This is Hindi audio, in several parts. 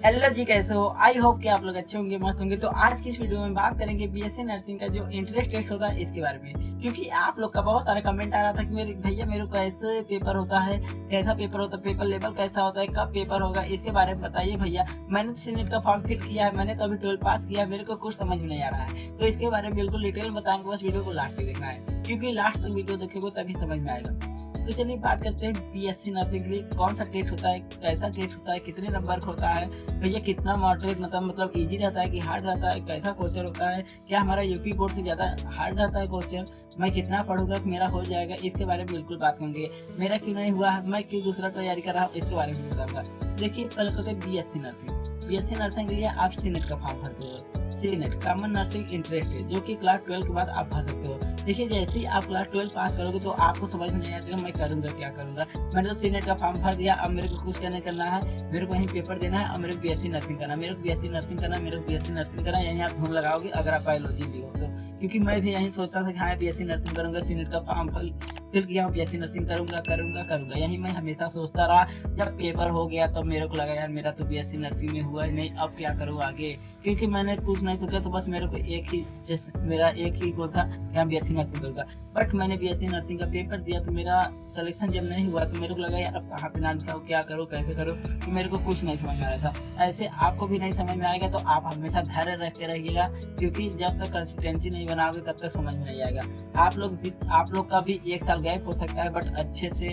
हेलो जी, कैसे हो? आई होप कि आप लोग अच्छे होंगे, मस्त होंगे। तो आज की इस वीडियो में बात करेंगे बीएससी नर्सिंग का जो एंट्रेंस टेस्ट होता है इसके बारे में, क्योंकि आप लोग का बहुत सारा कमेंट आ रहा था कि मेरे भैया मेरे को कैसे पेपर होता है, कैसा पेपर होता है, पेपर लेवल कैसा होता है, कब पेपर होगा, इसके बारे में बताइए भैया। मैंने तो सीनेट का फॉर्म फिल किया है, मैंने तो अभी 12 पास किया है, मेरे को कुछ समझ में नहीं आ रहा है। तो इसके बारे में बिल्कुल डिटेल बताएंगे, बस वीडियो को लास्ट तक देखना है, क्योंकि लास्ट तक वीडियो देखोगे तभी समझ में आएगा। तो चलिए बात करते हैं बीएससी नर्सिंग के लिए कौन सा टेस्ट होता है, कैसा टेस्ट होता है, कितने नंबर का होता है, भैया कितना मॉडरेट मतलब इजी रहता है कि हार्ड रहता है, कैसा क्वेश्चन होता है, क्या हमारा यूपी बोर्ड से ज़्यादा हार्ड रहता है क्वेश्चन, मैं कितना पढ़ूंगा कि मेरा हो जाएगा, इसके बारे में बिल्कुल बात करेंगे। मेरा क्यों नहीं हुआ है, मैं क्यों दूसरा तैयारी कर रहा हूँ, इसके बारे में बताऊंगा। देखिए पहले तो बीएससी नर्सिंग, बीएससी नर्सिंग के लिए आप सीनेट का फॉर्म भरते हो। CNET common nursing entrance test, जो कि क्लास 12 के बाद आप भर सकते हो। देखिए जैसे ही आप क्लास 12 पास करोगे तो आपको समझ में नहीं आएगा मैं करूंगा क्या करूंगा। मैंने तो सीनेट का फॉर्म भर दिया, अब मेरे को कुछ नहीं करना है, मेरे को यहीं पेपर देना है, अब मेरे को बीएससी नर्सिंग करना, मेरे को बीएससी नर्सिंग करना, मेरे को बीएससी नर्सिंग करना। यहीं आप ढूंढ लगाओगे अगर आप बायोलॉजी भी हो तो, क्योंकि मैं भी यहीं सोचता था कि हाँ बीएससी नर्सिंग करूंगा, सीनेट का फॉर्म फिल किया, बीएससी नर्सिंग करूंगा, यही मैं हमेशा सोचता रहा। जब पेपर हो गया तो मेरे को लगा यार मेरा तो बीएससी नर्सिंग में हुआ ही नहीं, अब क्या करूँ आगे, क्योंकि मैंने कुछ नहीं सोचा। तो बस मेरे को मेरा एक ही गोल था कि मैं बीएससी नर्सिंग करूंगा। बट मैंने बीएससी नर्सिंग का पेपर दिया तो मेरा सिलेक्शन जब नहीं हुआ तो मेरे को लगा यार अब कहाँ पे नाम लिखाऊं, क्या करूँ कैसे करूँ, तो मेरे को कुछ नहीं समझ में आ रहा था। ऐसे आपको भी नहीं समझ में आएगा तो आप हमेशा धैर्य रखते रहिएगा, क्योंकि जब तक कंसिस्टेंसी नहीं बनाओगे तब तक समझ में नहीं आएगा। आप लोग का भी एक साल गैप हो सकता है, बट अच्छे से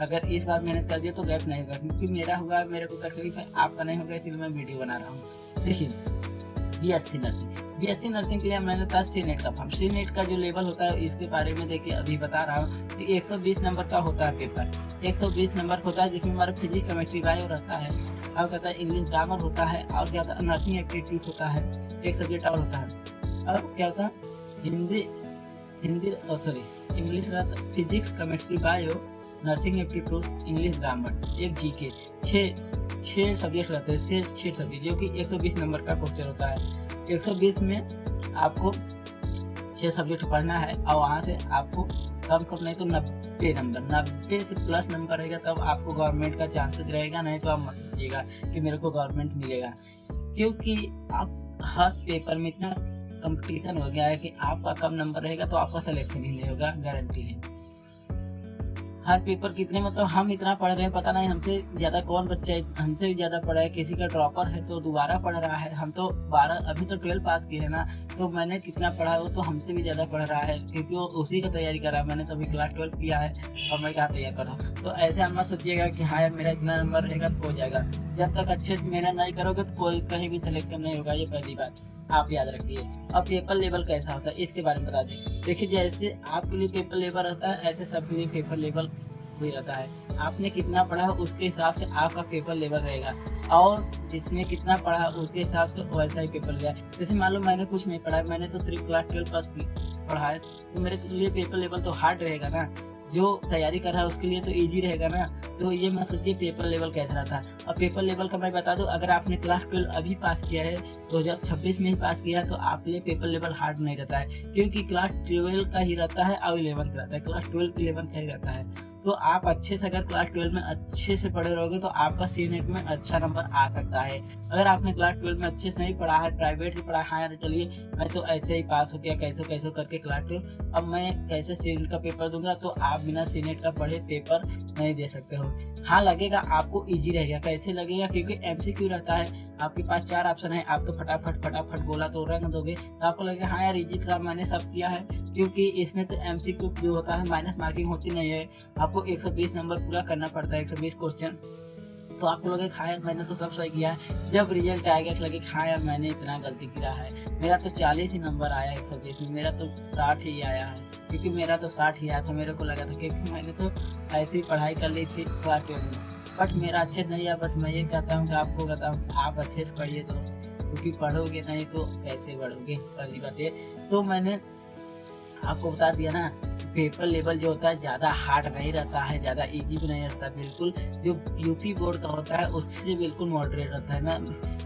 अगर इस बार मेहनत कर दिया तो गैप नहीं होगा, क्योंकि मेरा हुआ, मेरे को तकलीफ है, आपका नहीं होगा, इसलिए मैं वीडियो बना रहा हूँ। देखिए बीएससी नर्सिंग के लिए मैंने था सीनेट का फॉर्म। सीनेट का जो लेवल होता है इसके बारे में देखिए अभी बता रहा हूँ कि 120 नंबर का होता है पेपर, 120 नंबर होता है, जिसमें हमारा फिजिक्स केमिस्ट्री बायो रहता है, और कहता है इंग्लिश ग्रामर होता है, और क्या होता है नर्सिंग एक्टिविटीज होता है, एक सब्जेक्ट और होता है, और क्या होता है हिंदी इंग्लिश रहता है, physics chemistry bio nursing aptitude English grammar, एक जीके, छः सब्जेक्ट रहते हैं, छः सब्जेक्ट, जो कि 120 नंबर का क्वेश्चन होता है। 120 में आपको 6 सब्जेक्ट पढ़ना है, और वहाँ से आपको कम नहीं तो 90 नंबर, 90 से प्लस नंबर रहेगा तब आपको गवर्नमेंट का चांसेस रहेगा, नहीं तो आप मत सोचिएगा कि मेरे को गवर्नमेंट मिलेगा, क्योंकि आप हर पेपर में इतना कंपटीशन हो गया है कि आपका कम नंबर रहेगा तो आपका सिलेक्शन ही नहीं होगा, गारंटी है। हर पेपर कितने मतलब हम इतना पढ़ रहे हैं, पता नहीं हमसे ज्यादा कौन बच्चा है, हमसे भी ज्यादा पढ़ा है, किसी का ड्रॉपर है तो दोबारा पढ़ रहा है, हम तो 12 अभी तो 12 पास किए है ना, तो मैंने कितना पढ़ा है वो तो हमसे भी ज्यादा पढ़ रहा है, क्योंकि वो उसी का तैयारी कर रहा है। मैंने तो अभी क्लास 12 किया है और मैं क्या तैयार कर रहा हूँ। तो ऐसे हम मत सोचिएगा कि हाँ यार मेरा इतना नंबर रहेगा तो हो जाएगा, जब तक अच्छे से मेहनत नहीं करोगे तो कोई कहीं भी सिलेक्शन नहीं होगा, ये पहली बात आप याद रखिए। अब पेपर लेवल कैसा होता है इसके बारे में बता दें। देखिए जैसे आपके लिए पेपर लेवल रहता है, ऐसे सबके लिए पेपर लेवल भी रहता है। आपने कितना पढ़ा है उसके हिसाब से आपका पेपर लेवल रहेगा, और जिसने कितना पढ़ा उसके हिसाब से वैसा ही पेपर लिया। जैसे मान लो मैंने कुछ नहीं पढ़ा, मैंने तो सिर्फ क्लास 12 पास पढ़ा है, तो मेरे लिए पेपर लेवल तो हार्ड रहेगा ना, जो तैयारी कर रहा है उसके लिए तो इजी रहेगा ना। तो ये मत सोचिए पेपर लेवल कैसा रहता है। अब पेपर लेवल का मैं बता दूं, अगर आपने क्लास 12 अभी पास किया है, 2026 में ही पास किया है, तो आपके लिए पेपर लेवल हार्ड नहीं रहता है, क्योंकि क्लास 12 का ही रहता है और 11 का रहता है, क्लास 12 11 का ही रहता है। तो आप अच्छे से अगर क्लास 12 में अच्छे से पढ़े रहोगे तो आपका सीनेट में अच्छा नंबर आ सकता है। अगर आपने क्लास 12 में अच्छे से नहीं पढ़ा है, प्राइवेट से पढ़ा, हाँ यार चलिए मैं तो ऐसे ही पास हो गया कैसे करके क्लास 12, अब मैं कैसे सीनेट का पेपर दूंगा, तो आप बिना सीनेट का पढ़े पेपर नहीं दे सकते हो। हाँ लगेगा आपको इजी रहेगा, कैसे लगेगा, क्योंकि एमसीक्यू रहता है, आपके पास 4 ऑप्शन है, आप तो फटाफट बोला तो रंग दोगे, तो आपको लगेगा हाँ यार इजी था, मैंने सब किया है, क्योंकि इसमें तो एमसीक्यू जो होता है माइनस मार्किंग होती नहीं है, आपको 120 नंबर पूरा करना पड़ता है, 120 क्वेश्चन। तो आपको लगे हाँ यार मैंने तो सब सही किया है, जब रिजल्ट आएगा तो लगे हाँ यार मैंने इतना गलती किया है, मेरा तो 40 ही नंबर आया 120 में, मेरा तो 60 ही आया है, क्योंकि मेरा तो 60 ही आया था। मेरे को लगा था क्योंकि मैंने तो ऐसी ही पढ़ाई कर ली थी क्लास 12 में, बट मेरा अच्छे नहीं आया। बट मैं ये कहता हूँ कि आपको कहता हूँ आप अच्छे से पढ़िए दोस्त, क्योंकि पढ़ोगे नहीं तो कैसे बढ़ोगे, पहली बात ये। तो मैंने आपको बता दिया ना, पेपर लेवल जो होता है ज़्यादा हार्ड नहीं रहता है, ज़्यादा इजी भी नहीं रहता, बिल्कुल जो यूपी बोर्ड का होता है उससे बिल्कुल मॉडरेट रहता है ना,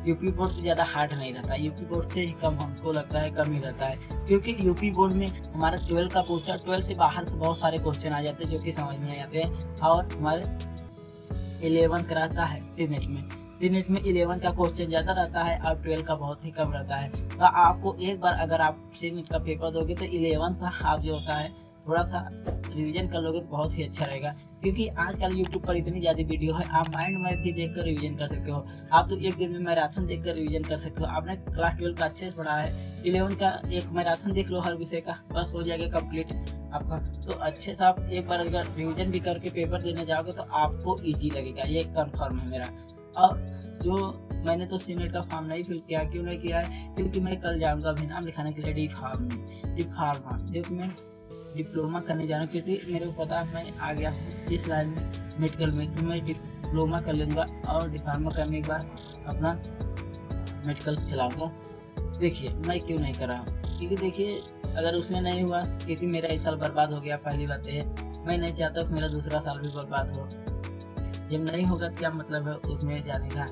यूपी बोर्ड से ज़्यादा हार्ड नहीं रहता, यूपी बोर्ड से ही कम हमको लगता है कम ही रहता है, क्योंकि यूपी बोर्ड में हमारा 12 का पूछा, 12 से बाहर से बहुत सारे क्वेश्चन आ जाते हैं जो कि समझ में नहीं आते हैं, और हमारे 11 कराता है सीनेट में, सीनेट में 11 का क्वेश्चन ज़्यादा रहता है और 12 का बहुत ही कम रहता है। तो आपको एक बार अगर आप सीनेट का पेपर दोगे तो 11 का हाफ जो होता है थोड़ा सा रिवीजन कर लोगे तो बहुत ही अच्छा रहेगा, क्योंकि आजकल यूट्यूब पर इतनी ज़्यादा वीडियो है, आप माइंड मैप भी देखकर रिवीजन कर सकते हो। आप तो एक दिन में मैराथन देखकर रिवीजन कर सकते हो। आपने क्लास 12 का अच्छे से पढ़ा है, 11 का एक मैराथन देख लो हर विषय का, बस हो जाएगा कंप्लीट आपका। तो अच्छे से आप एक बार अगर रिवीजन भी करके पेपर देने जाओगे तो आपको ईजी लगेगा, ये कंफर्म है मेरा। और जो मैंने तो सीनेट का फॉर्म नहीं फिल किया, क्यों नहीं किया है, क्योंकि मैं कल जाऊँगा अभी नाम लिखाने के लिए डी फार्मा, जो मैं डिप्लोमा करने जा रहा हूँ, क्योंकि मेरे को पता है मैं आ गया हूँ इस लाइन में मेडिकल में, तो मैं डिप्लोमा कर लूँगा और डिप्लोमा करने के बाद अपना मेडिकल चलाऊँगा। देखिए मैं क्यों नहीं कर रहा हूँ, क्योंकि देखिए अगर उसमें नहीं हुआ, क्योंकि मेरा एक साल बर्बाद हो गया, पहली बात है मैं नहीं चाहता कि मेरा दूसरा साल भी बर्बाद हो। जब नहीं होगा तो क्या मतलब है उसमें जाने का।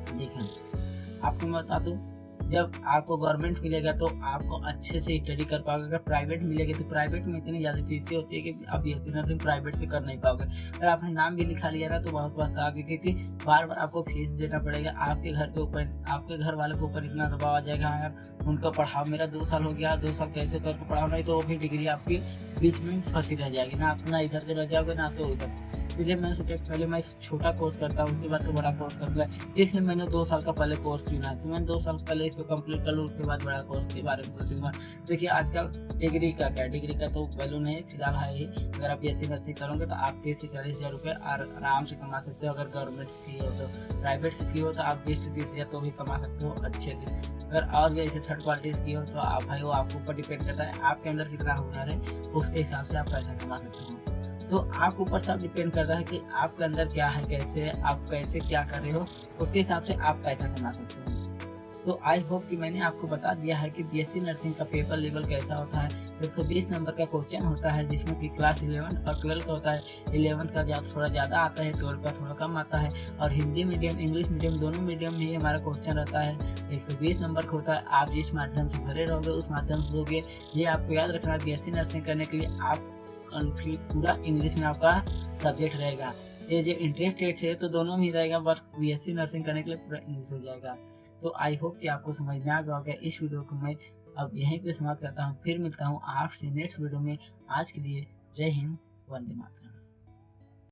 देखिए आपको मैं बता दूँ, जब आपको गवर्नमेंट मिलेगा तो आपको अच्छे से स्टडी कर पाओगे। अगर प्राइवेट मिलेगी तो प्राइवेट में इतनी ज़्यादा फीसें होती है कि आप बीएससी नर्सिंग प्राइवेट से कर नहीं पाओगे। अगर आपने नाम भी लिखा लिया ना तो बहुत बात आगे, क्योंकि बार बार आपको फीस देना पड़ेगा। आपके घर के ऊपर, आपके घर वाले के ऊपर इतना दबाव आ जाएगा, यार उनका पढ़ाओ। मेरा 2 साल हो गया, 2 साल कैसे करके पढ़ाओ, नहीं तो वो भी डिग्री आपकी बीच में फंसी रह जाएगी, ना आप ना इधर से रह जाओगे ना तो उधर। इसलिए मैंने सोचा पहले मैं छोटा कोर्स करता हूँ, उसके बाद तो बड़ा कोर्स करूँगा। इसलिए मैंने 2 साल का पहले कोर्स चुना है, तो मैंने 2 साल पहले इसको कंप्लीट कर लूँ, उसके बाद बड़ा कोर्स के बारे में सोचूंगा। देखिए आजकल डिग्री का क्या, डिग्री का तो वैल्यू नहीं फिलहाल है ही। अगर आप बीएससी नर्सिंग करोगे तो आप 30 से 40 हज़ार रुपये आराम से कमा सकते हो। अगर गवर्नमेंट से की हो तो, प्राइवेट से की हो तो आप 20 से 30 हज़ार तो भी कमा सकते हो अच्छे से। अगर और भी ऐसे थर्ड पार्टी की हो तो आप भाई वो आपके ऊपर डिपेंड करता है, आपके अंदर कितना हुनर है, उसके हिसाब से आप पैसा कमा सकते हो। तो आपके ऊपर सब डिपेंड करता है कि आपके अंदर क्या है, कैसे है, आप कैसे क्या कर रहे हो, उसके हिसाब से आप पैसा कमा सकते हो। तो आई होप कि मैंने आपको बता दिया है कि बीएससी नर्सिंग का पेपर लेवल कैसा होता है। 120 नंबर का क्वेश्चन होता है, जिसमें कि क्लास 11 और 12 का होता है। 11 का थोड़ा ज़्यादा आता है, 12 का थोड़ा कम आता है। और हिंदी मीडियम, इंग्लिश मीडियम दोनों मीडियम में ही हमारा क्वेश्चन रहता है। 120 नंबर का होता है। आप जिस माध्यम से भरे रहोगे उस माध्यम से दोगे। ये आपको याद रखना है, बीएससी नर्सिंग करने के लिए आप पूरा इंग्लिश में आपका सब्जेक्ट रहेगा। ये जो इंटरेस्ट है तो दोनों में ही रहेगा, बट बीएससी नर्सिंग करने के लिए पूरा इंग्लिश हो जाएगा। तो आई होप कि आपको समझ में आ गया होगा। इस वीडियो को मैं अब यहीं पे समाप्त करता हूँ, फिर मिलता हूँ आपसे नेक्स्ट वीडियो में। आज के लिए जय हिंद, वंदे मातरम।